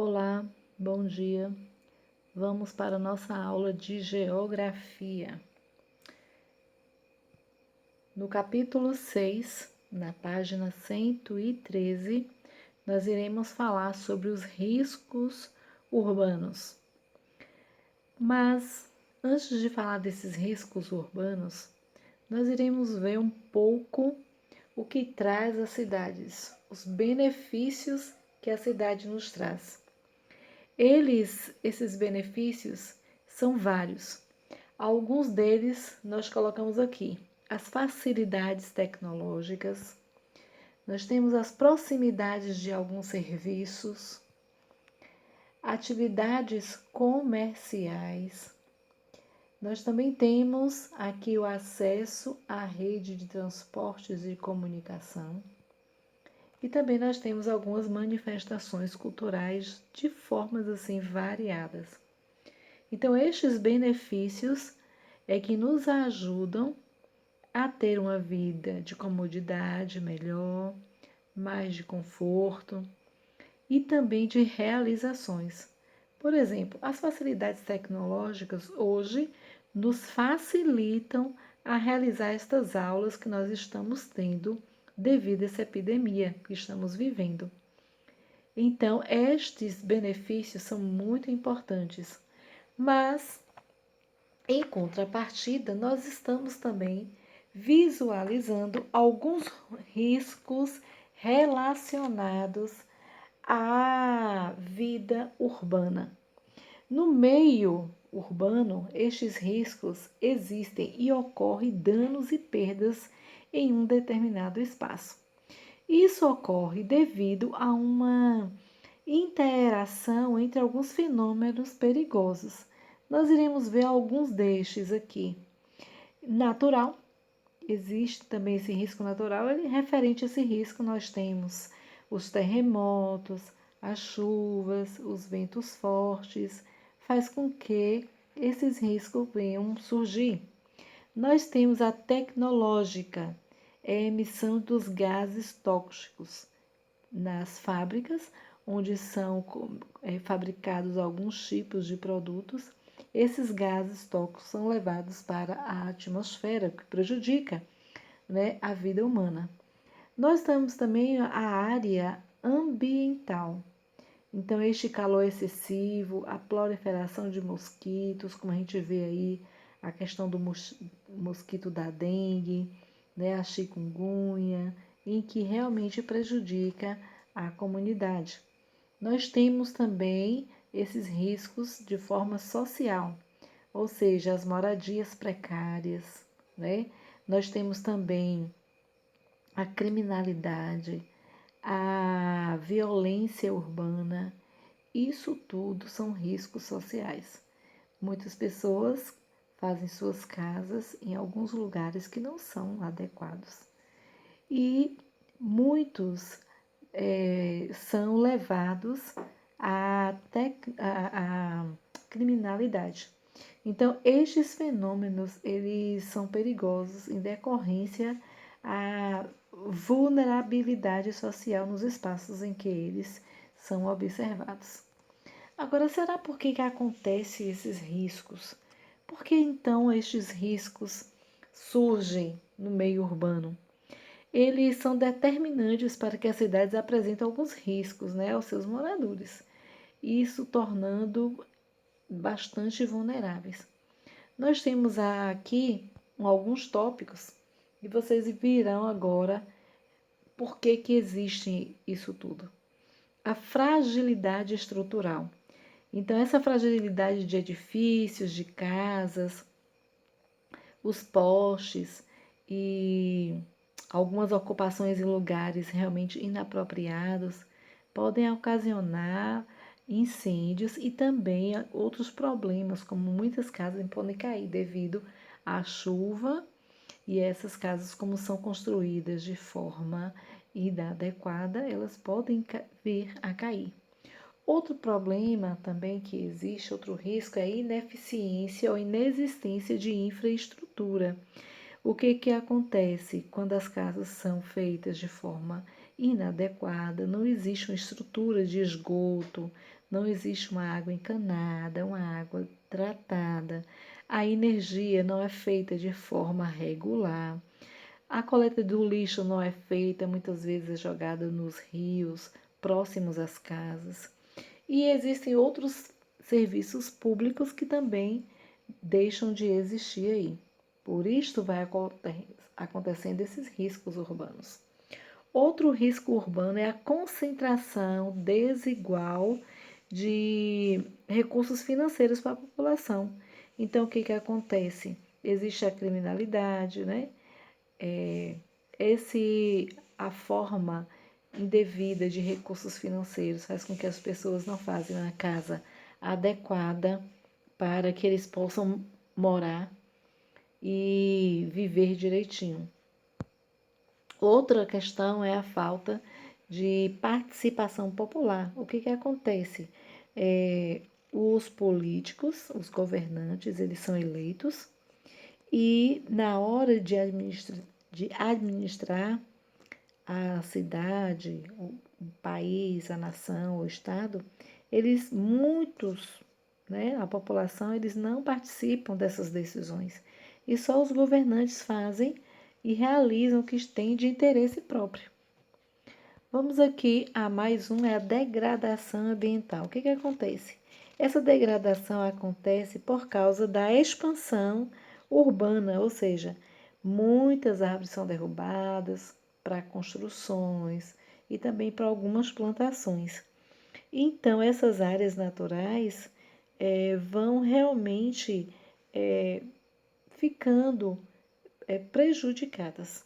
Olá, bom dia. Vamos para a nossa aula de geografia. No capítulo 6, na página 113, nós iremos falar sobre os riscos urbanos. Mas, antes de falar desses riscos urbanos, nós iremos ver um pouco o que traz as cidades, os benefícios que a cidade nos traz. Esses benefícios são vários. Alguns deles nós colocamos aqui. As facilidades tecnológicas, nós temos as proximidades de alguns serviços, atividades comerciais. Nós também temos aqui o acesso à rede de transportes e comunicação. E também nós temos algumas manifestações culturais de formas assim variadas. Então, estes benefícios é que nos ajudam a ter uma vida de comodidade melhor, mais de conforto e também de realizações. Por exemplo, as facilidades tecnológicas hoje nos facilitam a realizar estas aulas que nós estamos tendo devido a essa epidemia que estamos vivendo. Então, estes benefícios são muito importantes, mas, em contrapartida, nós estamos também visualizando alguns riscos relacionados à vida urbana. No meio urbano, estes riscos existem e ocorrem danos e perdas em um determinado espaço. Isso ocorre devido a uma interação entre alguns fenômenos perigosos. Nós iremos ver alguns destes aqui. Natural, existe também esse risco natural, e referente a esse risco nós temos os terremotos, as chuvas, os ventos fortes, faz com que esses riscos venham surgir. Nós temos a tecnológica, é a emissão dos gases tóxicos nas fábricas, onde são fabricados alguns tipos de produtos. Esses gases tóxicos são levados para a atmosfera, que prejudica, a vida humana. Nós temos também a área ambiental. Então, este calor excessivo, a proliferação de mosquitos, como a gente vê aí, a questão do mosquito da dengue, a chikungunya, em que realmente prejudica a comunidade. Nós temos também esses riscos de forma social, ou seja, as moradias precárias, Nós temos também a criminalidade, a violência urbana. Isso tudo são riscos sociais. Muitas pessoas fazem suas casas em alguns lugares que não são adequados. E muitos são levados à criminalidade. Então, estes fenômenos, eles são perigosos em decorrência à vulnerabilidade social nos espaços em que eles são observados. Agora, será por que acontecem esses riscos? Por que então estes riscos surgem no meio urbano? Eles são determinantes para que as cidades apresentem alguns riscos, aos seus moradores, isso tornando bastante vulneráveis. Nós temos aqui alguns tópicos e vocês virão agora por que existe isso tudo. A fragilidade estrutural. Então, essa fragilidade de edifícios, de casas, os postes e algumas ocupações em lugares realmente inapropriados podem ocasionar incêndios e também outros problemas, como muitas casas podem cair devido à chuva e essas casas, como são construídas de forma inadequada, elas podem vir a cair. Outro problema também que existe, outro risco, é a ineficiência ou inexistência de infraestrutura. O que acontece quando as casas são feitas de forma inadequada, não existe uma estrutura de esgoto, não existe uma água encanada, uma água tratada, a energia não é feita de forma regular, a coleta do lixo não é feita, muitas vezes é jogada nos rios, próximos às casas. E existem outros serviços públicos que também deixam de existir aí. Por isto vai acontecendo esses riscos urbanos. Outro risco urbano é a concentração desigual de recursos financeiros para a população. Então, o que, que acontece? Existe a criminalidade, né? A forma indevida de recursos financeiros faz com que as pessoas não façam uma casa adequada para que eles possam morar e viver direitinho. Outra questão é a falta de participação popular. O que, que acontece? Os políticos, os governantes, eles são eleitos e na hora de administrar a cidade, o país, a nação, o estado, muitos, né, a população, eles não participam dessas decisões. E só os governantes fazem e realizam o que tem de interesse próprio. Vamos aqui a mais um, é a degradação ambiental. O que, que acontece? Essa degradação acontece por causa da expansão urbana, ou seja, muitas árvores são derrubadas para construções e também para algumas plantações. Então, essas áreas naturais vão realmente ficando prejudicadas.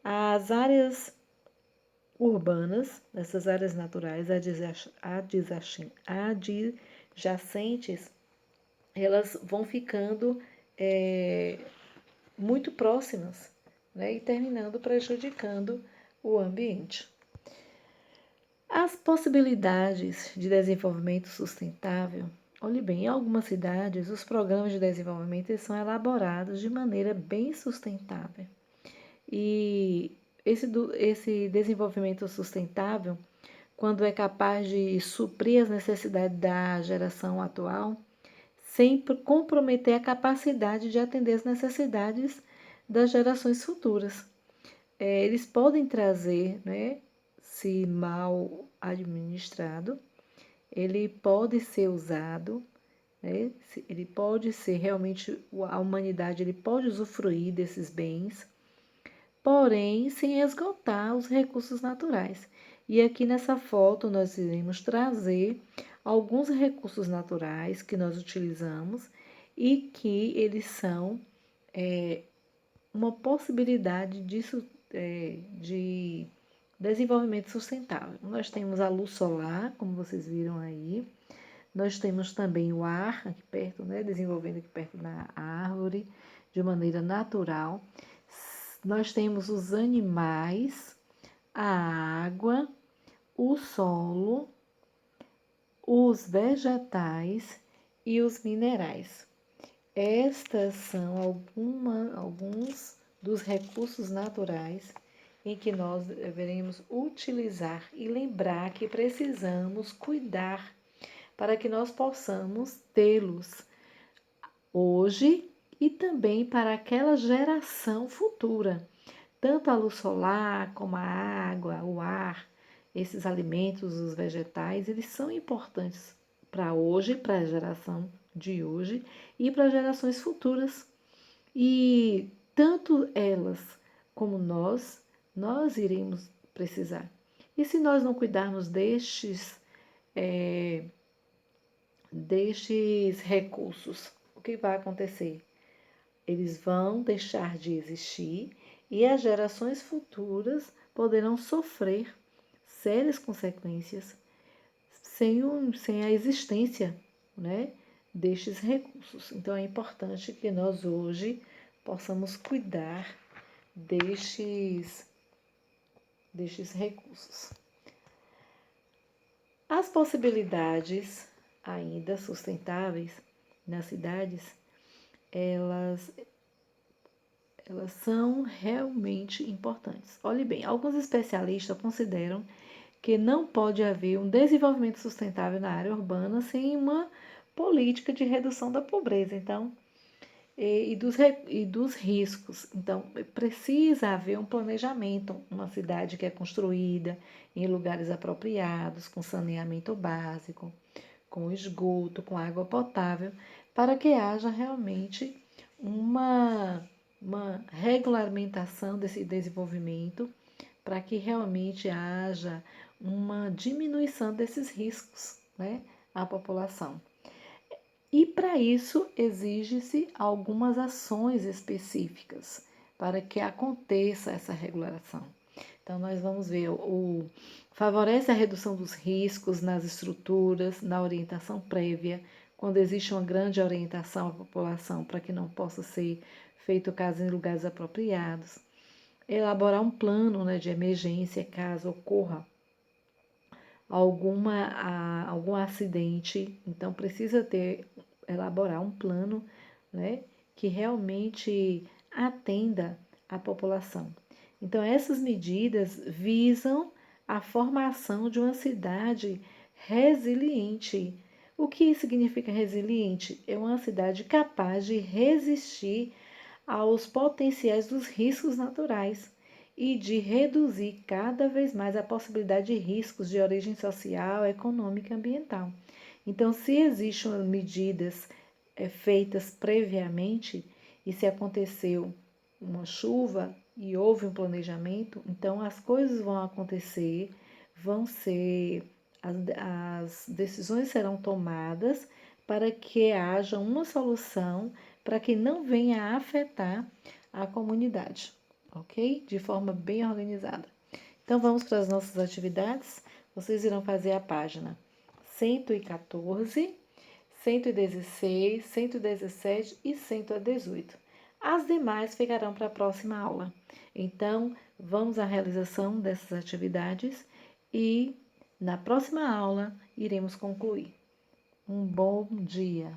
As áreas urbanas, essas áreas naturais adjacentes, elas vão ficando muito próximas, né, e terminando prejudicando o ambiente. As possibilidades de desenvolvimento sustentável. Olhe bem, em algumas cidades, os programas de desenvolvimento são elaborados de maneira bem sustentável. E esse desenvolvimento sustentável, quando é capaz de suprir as necessidades da geração atual, sem comprometer a capacidade de atender as necessidades das gerações futuras. Eles podem trazer, né, se mal administrado, ele pode ser usado, né, ele pode ser realmente, a humanidade ele pode usufruir desses bens, porém sem esgotar os recursos naturais. E aqui nessa foto nós iremos trazer alguns recursos naturais que nós utilizamos e que eles são uma possibilidade disso, de desenvolvimento sustentável. Nós temos a luz solar, como vocês viram aí. Nós temos também o ar aqui perto, né, desenvolvendo aqui perto da árvore, de maneira natural. Nós temos os animais, a água, o solo, os vegetais e os minerais. Estas são alguns dos recursos naturais em que nós deveremos utilizar e lembrar que precisamos cuidar para que nós possamos tê-los hoje e também para aquela geração futura. Tanto a luz solar como a água, o ar, esses alimentos, os vegetais, eles são importantes para hoje, para a geração de hoje e para gerações futuras. E tanto elas como nós iremos precisar. E se nós não cuidarmos destes recursos, o que vai acontecer? Eles vão deixar de existir e as gerações futuras poderão sofrer sérias consequências sem a existência, né, destes recursos. Então é importante que nós hoje possamos cuidar destes recursos. As possibilidades ainda sustentáveis nas cidades, elas Elas são realmente importantes. Olhe bem, alguns especialistas consideram que não pode haver um desenvolvimento sustentável na área urbana sem uma política de redução da pobreza. Então, e dos riscos. Então, precisa haver um planejamento, uma cidade que é construída em lugares apropriados, com saneamento básico, com esgoto, com água potável, para que haja realmente uma regulamentação desse desenvolvimento, para que realmente haja uma diminuição desses riscos, né, à população. E para isso exige-se algumas ações específicas para que aconteça essa regulação. Então nós vamos ver favorece a redução dos riscos nas estruturas, na orientação prévia, quando existe uma grande orientação à população para que não possa ser feito caso em lugares apropriados. Elaborar um plano, né, de emergência caso ocorra algum acidente, então precisa elaborar um plano, né, que realmente atenda a população. Então essas medidas visam a formação de uma cidade resiliente. O que significa resiliente? É uma cidade capaz de resistir aos potenciais dos riscos naturais e de reduzir cada vez mais a possibilidade de riscos de origem social, econômica e ambiental. Então, se existem medidas feitas previamente e se aconteceu uma chuva e houve um planejamento, então as coisas vão acontecer, vão ser as decisões serão tomadas para que haja uma solução para que não venha a afetar a comunidade, ok? De forma bem organizada. Então vamos para as nossas atividades. Vocês irão fazer a página 114, 116, 117 e 118. As demais ficarão para a próxima aula. Então, vamos à realização dessas atividades e na próxima aula iremos concluir. Um bom dia!